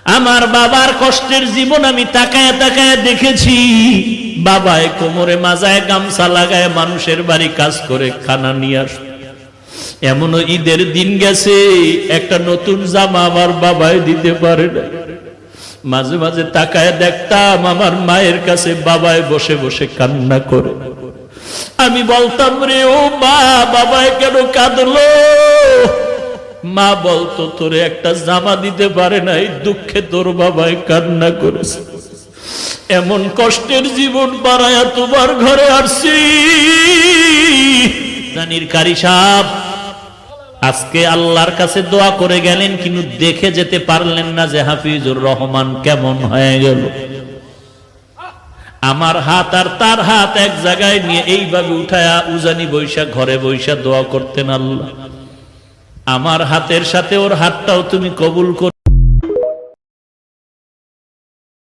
আমার বাবার কষ্টের জীবন আমি তাকায় তাকায় দেখেছি। বাবায় কোমরে মাজায় গামছা লাগায় মানুষের বাড়ি কাজ করে খানা নিয়ে আস। এমনও ঈদের দিন গেছে একটা নতুন জামা আমার বাবায় দিতে পারে না। মাঝে মাঝে তাকায় দেখতাম আমার মায়ের কাছে বাবায় বসে বসে কান্না করে। আমি বলতাম, রে ও মা, বাবায় কেন কাঁদলো? মা বলতো, তোরে একটা জামা দিতে পারে নাই, দুঃখে তোর বাবায় কান্না করেছে। এমন কষ্টের জীবন বাড়ায়া তোমার ঘরে আসছি। জানির কারি সাহেব আজকে আল্লাহর কাছে দোয়া করে গেলেন, কিন্তু দেখে যেতে পারলেন না যে হাফিজুর রহমান কেমন হয়ে গেল। আমার হাত আর তার হাত এক জায়গায় নিয়ে এইভাবে উঠায়া উজানি বৈশা ঘরে বৈশা দোয়া করতেন, আল্লাহ আমার হাতের সাথে ওর হাতটাও তুমি কবুল কর।